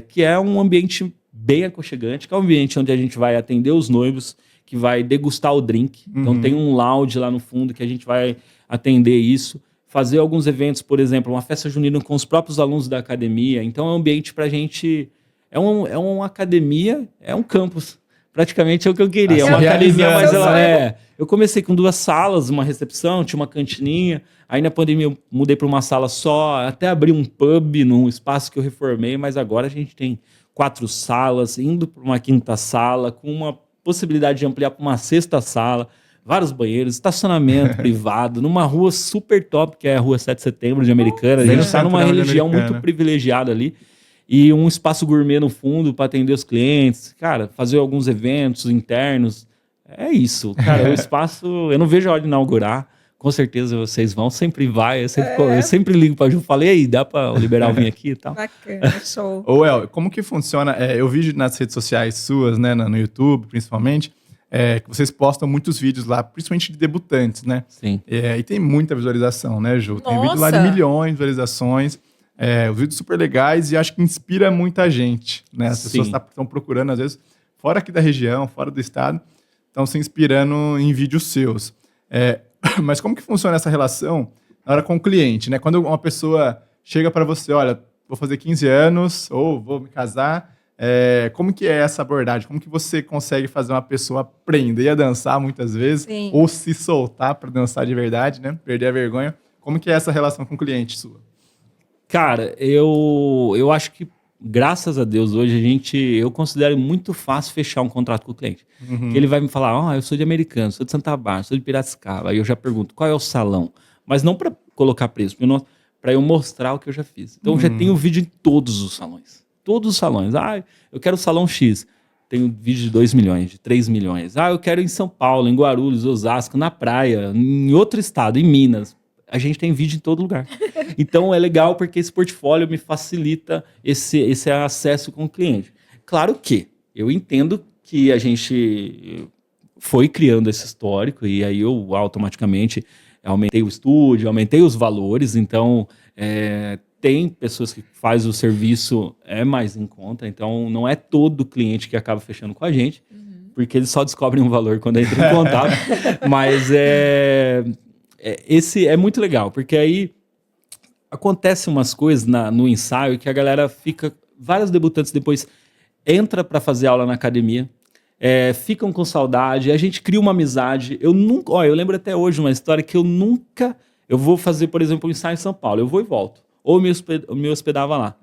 que é um ambiente bem aconchegante, que é um ambiente onde a gente vai atender os noivos, que vai degustar o drink. Então tem um lounge lá no fundo que a gente vai atender isso. Fazer alguns eventos, por exemplo, uma festa junina com os próprios alunos da academia. Então é um ambiente pra gente... É uma academia, é um campus. Praticamente é o que eu queria. É uma academia, mas ela Eu comecei com 2 salas, uma recepção, tinha uma cantininha. Aí na pandemia eu mudei para uma sala só, até abri um pub num espaço que eu reformei, mas agora a gente tem 4 salas, indo para uma 5ª sala, com uma possibilidade de ampliar para uma 6ª sala, vários banheiros, estacionamento privado, numa rua super top, que é a Rua 7 de Setembro de Americana. A gente está numa região muito privilegiada ali. E um espaço gourmet no fundo para atender os clientes. Cara, fazer alguns eventos internos. É isso. Cara, o espaço... Eu não vejo a hora de inaugurar. Com certeza vocês vão. Sempre vai. Eu sempre ligo para a Ju. Falei, aí, dá para o Liberal vir aqui e tal? Bacana, show. Ô, El, como que funciona? Eu vi nas redes sociais suas, né, no YouTube, principalmente, que vocês postam muitos vídeos lá, principalmente de debutantes, né? Sim. E tem muita visualização, né, Ju? Tem vídeo lá de milhões de visualizações. Os vídeos super legais e acho que inspira muita gente, né? As pessoas estão procurando, às vezes, fora aqui da região, fora do estado, estão se inspirando em vídeos seus. Mas como que funciona essa relação na hora com o cliente, né? Quando uma pessoa chega para você, olha, vou fazer 15 anos ou vou me casar, como que é essa abordagem? Como que você consegue fazer uma pessoa aprender a dançar muitas vezes ou se soltar para dançar de verdade, né? Perder a vergonha. Como que é essa relação com o cliente sua? Cara, eu acho que, graças a Deus, hoje eu considero muito fácil fechar um contrato com o cliente. Ele vai me falar, eu sou de Americana, sou de Santa Bárbara, sou de Piracicaba. Aí eu já pergunto, qual é o salão? Mas não para colocar preço, para eu mostrar o que eu já fiz. Então eu já tenho vídeo em todos os salões. Todos os salões. Eu quero o salão X. Tenho vídeo de 2 milhões, de 3 milhões. Eu quero em São Paulo, em Guarulhos, Osasco, na praia, em outro estado, em Minas. A gente tem vídeo em todo lugar. Então é legal porque esse portfólio me facilita esse acesso com o cliente. Claro que eu entendo que a gente foi criando esse histórico e aí eu automaticamente aumentei o estúdio, aumentei os valores. Então tem pessoas que fazem o serviço mais em conta. Então não é todo cliente que acaba fechando com a gente. porque eles só descobrem um valor quando entram em contato. Mas esse é muito legal, porque aí acontecem umas coisas no ensaio que a galera fica... Vários debutantes depois entra para fazer aula na academia, ficam com saudade, a gente cria uma amizade. Eu lembro até hoje uma história que eu vou fazer, por exemplo, um ensaio em São Paulo, eu vou e volto. Ou me hospedava lá.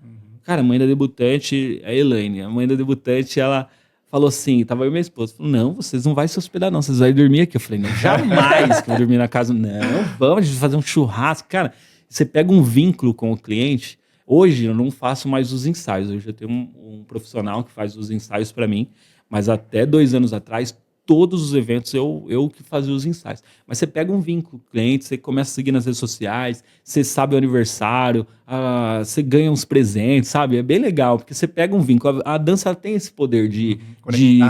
Cara, a mãe da debutante, a Elaine, a mãe da debutante, ela falou assim, tava eu e minha esposa, falou, não, vocês não vão se hospedar não, vocês vão dormir aqui. Eu falei, não, jamais que eu vou dormir na casa. Não, vamos, a gente vai fazer um churrasco. Cara, você pega um vínculo com o cliente. Hoje eu não faço mais os ensaios, hoje eu tenho um profissional que faz os ensaios para mim, mas até 2 anos atrás, todos os eventos eu que fazia os ensaios. Mas você pega um vínculo com o cliente, você começa a seguir nas redes sociais, você sabe o aniversário, você ganha uns presentes, sabe? É bem legal, porque você pega um vínculo. A dança tem esse poder de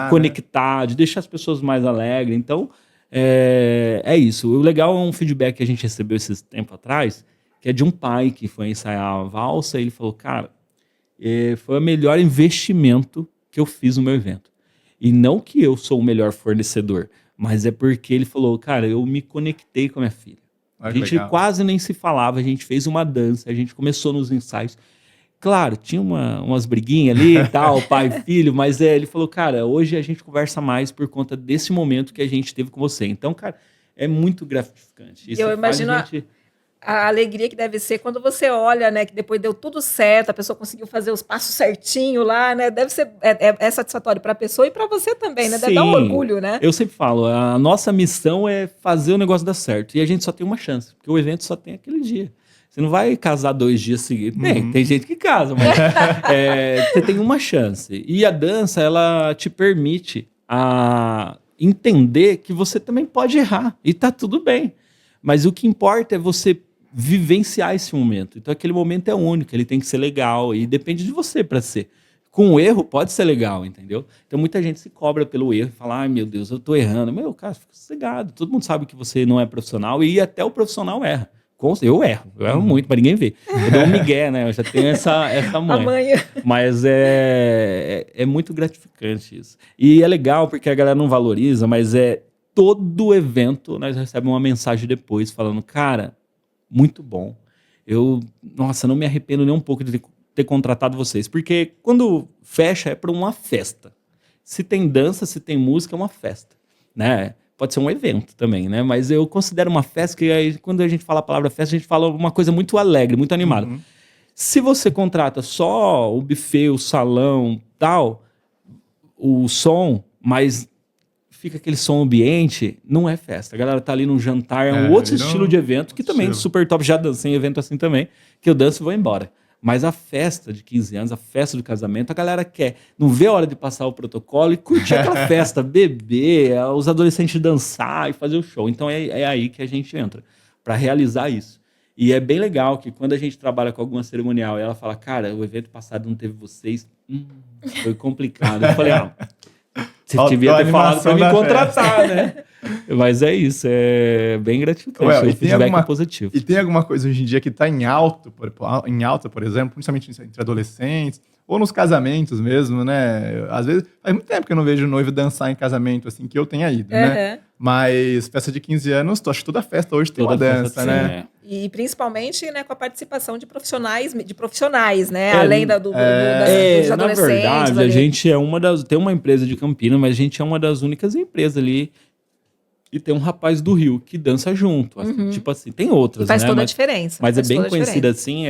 conectar, de deixar as pessoas mais alegres. Então, é isso. O legal é um feedback que a gente recebeu esses tempos atrás, que é de um pai que foi ensaiar a valsa, e ele falou, cara, foi o melhor investimento que eu fiz no meu evento. E não que eu sou o melhor fornecedor, mas é porque ele falou, cara, eu me conectei com a minha filha. A gente quase nem se falava, a gente fez uma dança, a gente começou nos ensaios. Claro, tinha umas briguinhas ali e tal, pai e filho, mas ele falou, cara, hoje a gente conversa mais por conta desse momento que a gente teve com você. Então, cara, é muito gratificante. Isso eu imagino a alegria que deve ser quando você olha, né, que depois deu tudo certo, a pessoa conseguiu fazer os passos certinho lá, né, deve ser, é satisfatório para a pessoa e para você também, né, deve dar um orgulho, né? Eu sempre falo, a nossa missão é fazer o negócio dar certo, e a gente só tem uma chance, porque o evento só tem aquele dia. Você não vai casar 2 dias seguidos. Tem gente que casa, mas você tem uma chance. E a dança, ela te permite entender que você também pode errar, e tá tudo bem. Mas o que importa é você vivenciar esse momento. Então aquele momento é único, ele tem que ser legal e depende de você para ser. Com o erro pode ser legal, entendeu? Então muita gente se cobra pelo erro e fala, ai meu Deus, eu tô errando. Meu, cara, fica sossegado. Todo mundo sabe que você não é profissional e até o profissional erra. Eu erro muito, mas ninguém vê. Eu dou um migué, né? Eu já tenho essa manha. Mas é muito gratificante isso. E é legal porque a galera não valoriza, mas todo evento nós recebemos uma mensagem depois falando, cara, muito bom. Não me arrependo nem um pouco de ter contratado vocês. Porque quando fecha é para uma festa. Se tem dança, se tem música, é uma festa, né? Pode ser um evento também, né? Mas eu considero uma festa, que aí, quando a gente fala a palavra festa, a gente fala uma coisa muito alegre, muito animada. Se você contrata só o buffet, o salão, tal, o som, mas fica aquele som ambiente, não é festa. A galera tá ali num jantar, é um outro estilo de evento, que também super top, já dancei em evento assim também, que eu danço e vou embora. Mas a festa de 15 anos, a festa do casamento, a galera quer, não vê a hora de passar o protocolo e curtir aquela festa, beber, os adolescentes dançar e fazer o show. Então é aí que a gente entra, para realizar isso. E é bem legal que quando a gente trabalha com alguma cerimonial e ela fala, cara, o evento passado não teve vocês, foi complicado. Eu falei, você devia ter falado para me contratar, né? Mas é isso, é bem gratificante. O feedback é positivo. E tem alguma coisa hoje em dia que está em alta, por exemplo, principalmente entre adolescentes, ou nos casamentos mesmo, né? Às vezes, faz muito tempo que eu não vejo noivo dançar em casamento, assim, que eu tenha ido, né? Mas festa de 15 anos, acho que toda festa hoje tem uma dança, né? E principalmente, né, com a participação de profissionais, né? Além dos adolescentes. Na verdade, a gente tem uma empresa de Campinas, mas a gente é uma das únicas empresas ali. E tem um rapaz do Rio que dança junto. Assim, tipo assim, tem outras, faz toda a diferença. Mas é bem conhecida assim,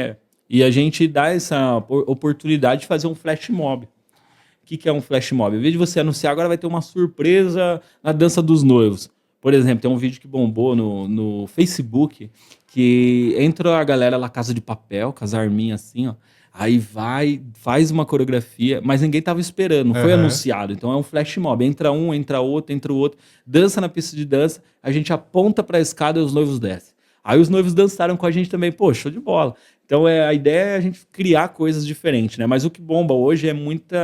E a gente dá essa oportunidade de fazer um flash mob. O que é um flash mob? Em vez de você anunciar, agora vai ter uma surpresa na dança dos noivos. Por exemplo, tem um vídeo que bombou no Facebook, que entra a galera lá, Casa de Papel, com as arminhas assim, ó. Aí faz uma coreografia, mas ninguém tava esperando, não foi anunciado. Então é um flash mob, entra um, entra o outro, dança na pista de dança, a gente aponta para a escada e os noivos descem. Aí os noivos dançaram com a gente também, pô, show de bola. Então a ideia é a gente criar coisas diferentes, né? Mas o que bomba hoje é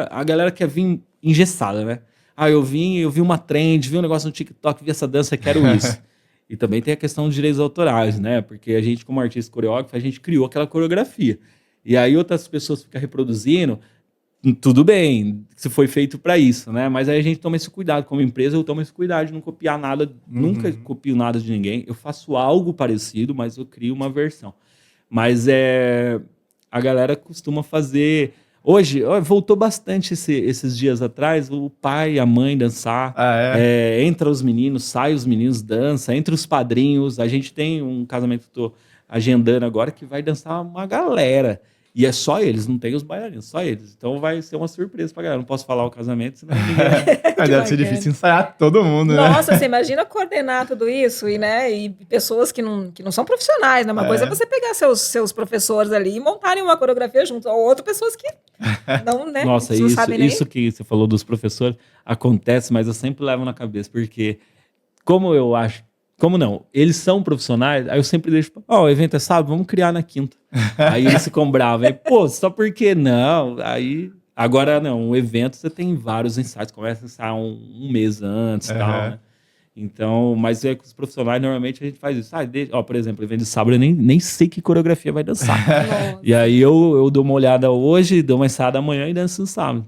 a galera quer vir engessada, né? Eu vi uma trend, vi um negócio no TikTok, vi essa dança, quero isso. E também tem a questão dos direitos autorais, né? Porque a gente, como artista coreógrafo, a gente criou aquela coreografia. E aí outras pessoas ficam reproduzindo, tudo bem, se foi feito para isso, né? Mas aí a gente toma esse cuidado. Como empresa, eu tomo esse cuidado de não copiar nada. Nunca copio nada de ninguém. Eu faço algo parecido, mas eu crio uma versão. Mas a galera costuma fazer... Hoje, voltou bastante esses dias atrás, o pai e a mãe dançar. Entra os meninos, sai os meninos, dança. Entre os padrinhos, a gente tem um casamento que eu tô agendando agora que vai dançar uma galera. E é só eles, não tem os bailarinos, só eles. Então vai ser uma surpresa pra galera. Não posso falar o casamento, senão ninguém... Mas deve ser difícil ensaiar todo mundo, né? Nossa, você imagina coordenar tudo isso e pessoas que não são profissionais, né? Uma coisa é você pegar seus professores ali e montarem uma coreografia junto, ou outras pessoas que não, né? Nossa, não sabem nem. isso que você falou dos professores acontece, mas eu sempre levo na cabeça, porque como não? Eles são profissionais, aí eu sempre deixo, o evento é sábado, vamos criar na quinta. Aí eles ficam bravos, aí, só porque não? Aí, agora não, um evento você tem vários ensaios, começa a ensaiar um mês antes e tal, né? Então, mas com os profissionais, normalmente a gente faz isso. Por exemplo, evento de sábado, eu nem sei que coreografia vai dançar. E aí eu dou uma olhada hoje, dou uma ensaiada amanhã e danço no sábado.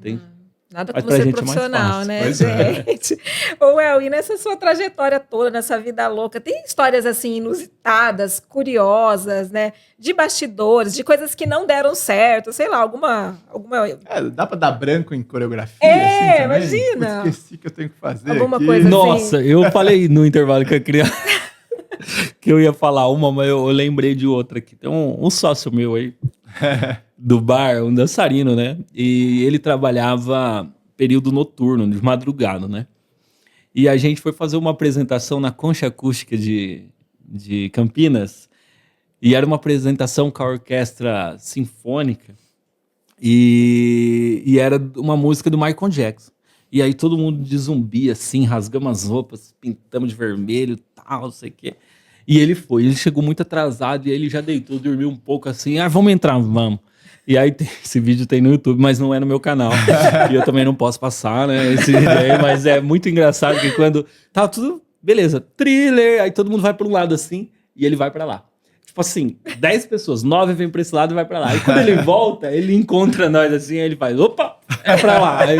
Nada como ser profissional, né, gente? Ô, El, e nessa sua trajetória toda, nessa vida louca, tem histórias, assim, inusitadas, curiosas, né? De bastidores, de coisas que não deram certo, sei lá, alguma... Dá pra dar branco em coreografia, assim, também? Imagina! Esqueci que eu tenho que fazer alguma aqui. coisa Nossa, eu falei no intervalo que eu queria... que eu ia falar uma, mas eu lembrei de outra aqui. Tem um sócio meu aí, do bar, um dançarino, né? E ele trabalhava período noturno, de madrugada, né? E a gente foi fazer uma apresentação na Concha Acústica de Campinas, e era uma apresentação com a orquestra sinfônica, e era uma música do Michael Jackson. E aí todo mundo de zumbi, assim, rasgamos as roupas, pintamos de vermelho, tal, não sei o quê. E ele chegou muito atrasado, e aí ele já deitou, dormiu um pouco assim, vamos entrar, vamos. E aí esse vídeo tem no YouTube, mas não é no meu canal. E eu também não posso passar, né, esse vídeo aí, mas é muito engraçado que quando tava tudo, beleza, thriller, aí todo mundo vai para um lado assim, e ele vai para lá. Tipo assim, 10 pessoas, 9 vêm pra esse lado e vai pra lá. E quando ele volta, ele encontra nós assim, aí ele faz, opa, é pra lá. Aí,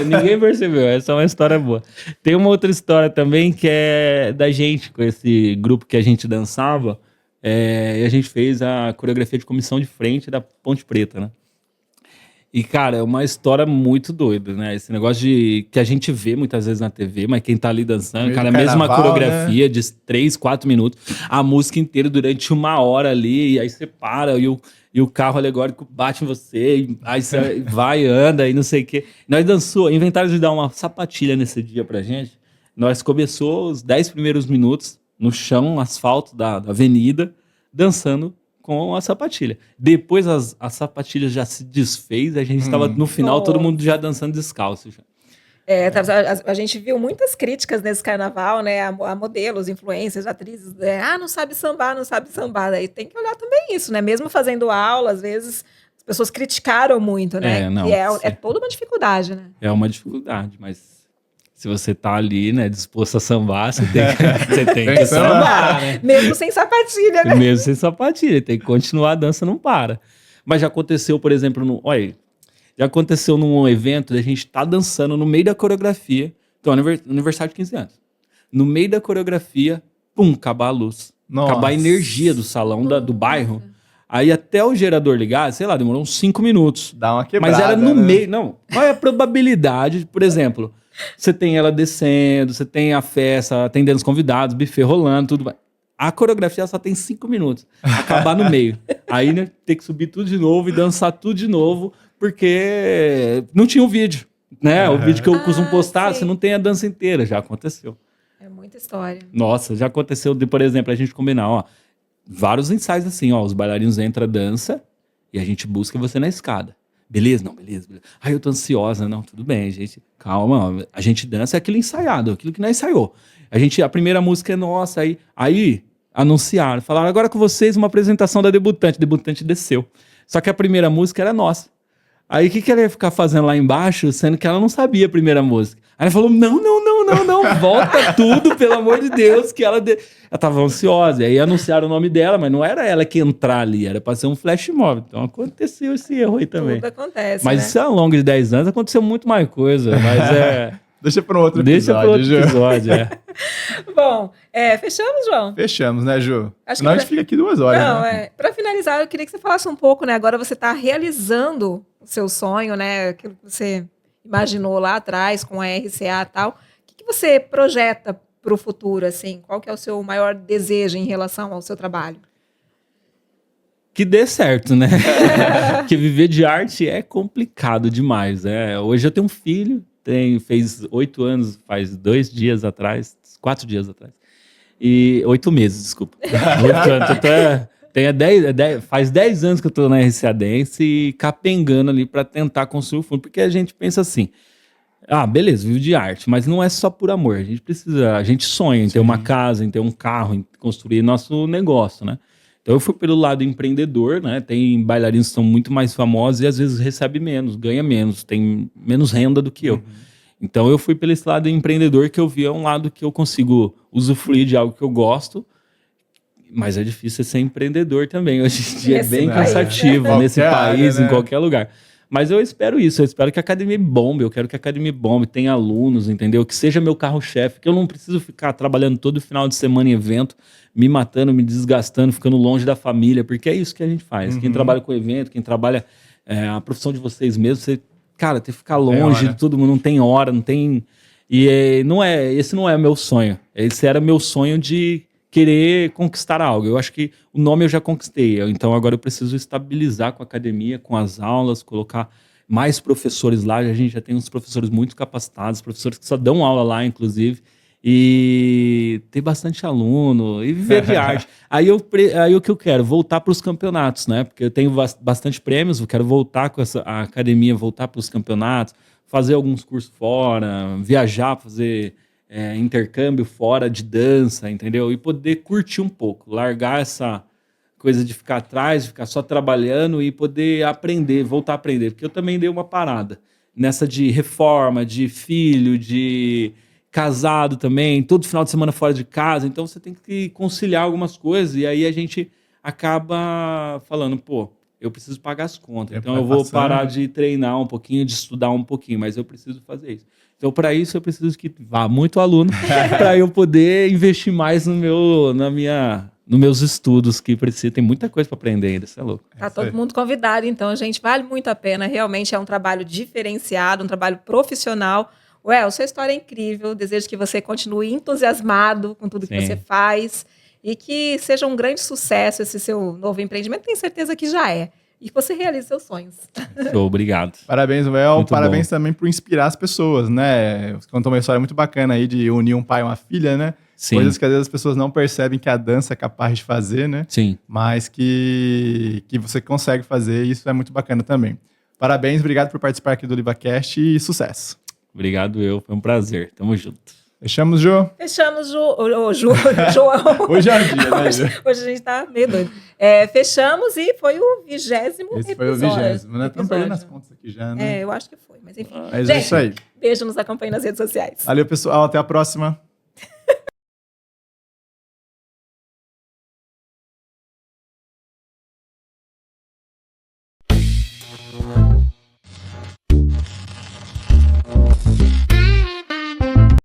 ninguém percebeu, essa é uma história boa. Tem uma outra história também que é da gente, com esse grupo que a gente dançava, e a gente fez a coreografia de comissão de frente da Ponte Preta, né? E, cara, é uma história muito doida, né? Esse negócio que a gente vê muitas vezes na TV, mas quem tá ali dançando, cara, a mesma coreografia, né? De 3, 4 minutos, a música inteira durante 1 hora ali, e aí você para, e o carro alegórico bate em você, e aí você vai, anda, e não sei o quê. Nós inventaram de dar uma sapatilha nesse dia pra gente. Nós começou os 10 primeiros minutos no chão, asfalto da avenida, dançando com a sapatilha. Depois a sapatilha já se desfez, a gente estava no final, todo mundo já dançando descalço. Já. A gente viu muitas críticas nesse carnaval, né? A modelos, influencers, atrizes, não sabe sambar, não sabe sambar. Daí tem que olhar também isso, né? Mesmo fazendo aula, às vezes as pessoas criticaram muito, né? É toda uma dificuldade, né? É uma dificuldade, mas se você tá ali, né, disposto a sambar, você tem que sambar, né? Mesmo sem sapatilha, né? Mesmo sem sapatilha, tem que continuar, a dança não para. Mas já aconteceu, por exemplo, já aconteceu num evento, a gente tá dançando no meio da coreografia, então aniversário de 15 anos. No meio da coreografia, acabar a luz. Nossa. Acabar a energia do salão, do bairro. Aí até o gerador ligar, sei lá, demorou uns 5 minutos. Dá uma quebrada, mas era no né? meio, não. Qual é a probabilidade, por exemplo... Você tem ela descendo, você tem a festa, atendendo os convidados, buffet rolando, tudo. A coreografia só tem 5 minutos. Acabar no meio. Aí, né, ter que subir tudo de novo e dançar tudo de novo, porque não tinha o vídeo, né? O vídeo que eu costumo postar, sim. Você não tem a dança inteira. Já aconteceu. É muita história. Nossa, já aconteceu de, por exemplo, a gente combinar, vários ensaios assim, os bailarinos entram, dança, e a gente busca você na escada. Beleza? Não, beleza. Ai, eu tô ansiosa. Não, tudo bem, gente. Calma, a gente dança é aquilo ensaiado, aquilo que não ensaiou. A primeira música é nossa, aí anunciaram, falaram, agora com vocês uma apresentação da debutante. A debutante desceu. Só que a primeira música era nossa. Aí o que ela ia ficar fazendo lá embaixo, sendo que ela não sabia a primeira música? Aí ela falou, não, não, volta tudo, pelo amor de Deus, que ela tava ansiosa. E aí anunciaram o nome dela, mas não era ela que ia entrar ali, era pra ser um flash mob. Então aconteceu esse erro aí também. Tudo acontece, Mas né? isso é ao longo de 10 anos, aconteceu muito mais coisa, mas Deixa para um outro Deixa episódio, para outro Ju. episódio, Bom, fechamos, João? Fechamos, né, Ju? Acho Senão que a gente fica aqui 2 horas, Não, né? para finalizar, eu queria que você falasse um pouco, né? Agora você está realizando o seu sonho, né? Aquilo que você imaginou lá atrás com a RCA e tal. O que você projeta para o futuro, assim? Qual que é o seu maior desejo em relação ao seu trabalho? que dê certo, né? Porque viver de arte é complicado demais. Hoje eu tenho um filho, fez 8 anos, faz 2 dias atrás, 4 dias atrás. E 8 meses, desculpa. 8 anos, faz 10 anos que eu tô na RCA Dance e capengando ali para tentar construir o fundo, porque a gente pensa assim, beleza, vivo de arte, mas não é só por amor, a gente sonha em ter uma casa, em ter um carro, em construir nosso negócio, né? Então eu fui pelo lado empreendedor, né? Tem bailarinos que são muito mais famosos e às vezes recebe menos, ganha menos, tem menos renda do que eu. Então eu fui pelo esse lado empreendedor, que eu via um lado que eu consigo usufruir de algo que eu gosto, mas é difícil ser empreendedor também. Hoje em dia é bem cansativo nesse país, em qualquer lugar. Mas eu espero isso, eu espero que a academia bombe, eu quero que a academia bombe, tenha alunos, entendeu? Que seja meu carro-chefe, que eu não preciso ficar trabalhando todo final de semana em evento, me matando, me desgastando, ficando longe da família, porque é isso que a gente faz. Quem trabalha com evento, quem trabalha a profissão de vocês mesmos, você, cara, tem que ficar longe de todo mundo, não tem hora, não tem... esse não é meu sonho. Esse era meu sonho de querer conquistar algo. Eu acho que o nome eu já conquistei, então agora eu preciso estabilizar com a academia, com as aulas, colocar mais professores lá. A gente já tem uns professores muito capacitados, professores que só dão aula lá, inclusive, e ter bastante aluno e viver de arte. Aí o que eu quero? Voltar para os campeonatos, né? Porque eu tenho bastante prêmios, eu quero voltar com a academia, voltar para os campeonatos, fazer alguns cursos fora, viajar, fazer intercâmbio fora de dança, entendeu? E poder curtir um pouco, largar essa coisa de ficar atrás, de ficar só trabalhando e poder aprender, voltar a aprender. Porque eu também dei uma parada nessa de reforma, de filho, de casado também, todo final de semana fora de casa, então você tem que conciliar algumas coisas e aí a gente acaba falando, eu preciso pagar as contas, então eu vou parar de treinar um pouquinho, de estudar um pouquinho, mas eu preciso fazer isso. Então, para isso, eu preciso que vá muito aluno para eu poder investir mais nos meus estudos, que precisa. Tem muita coisa para aprender ainda, isso é louco. Tá todo mundo convidado, então, gente, vale muito a pena. Realmente é um trabalho diferenciado, um trabalho profissional. Sua história é incrível. Desejo que você continue entusiasmado com tudo que você faz e que seja um grande sucesso esse seu novo empreendimento. Tenho certeza que já é. E que você realize seus sonhos. Obrigado. Parabéns, Well. Parabéns também por inspirar as pessoas, né? Você contou uma história muito bacana aí de unir um pai e uma filha, né? Sim. Coisas que às vezes as pessoas não percebem que a dança é capaz de fazer, né? Sim. Mas que você consegue fazer, e isso é muito bacana também. Parabéns, obrigado por participar aqui do LibaCast e sucesso. Obrigado, foi um prazer. Tamo junto. Fechamos, Ju? Fechamos, João. Hoje é o dia, né, Ju? Hoje a gente tá meio doido. Fechamos e foi o 20º episódio. Esse foi o 20º, né? Estamos perdendo as contas aqui já, né? Eu acho que foi, mas enfim. Mas gente, é isso aí. Beijo, nos acompanhe nas redes sociais. Valeu, pessoal. Até a próxima.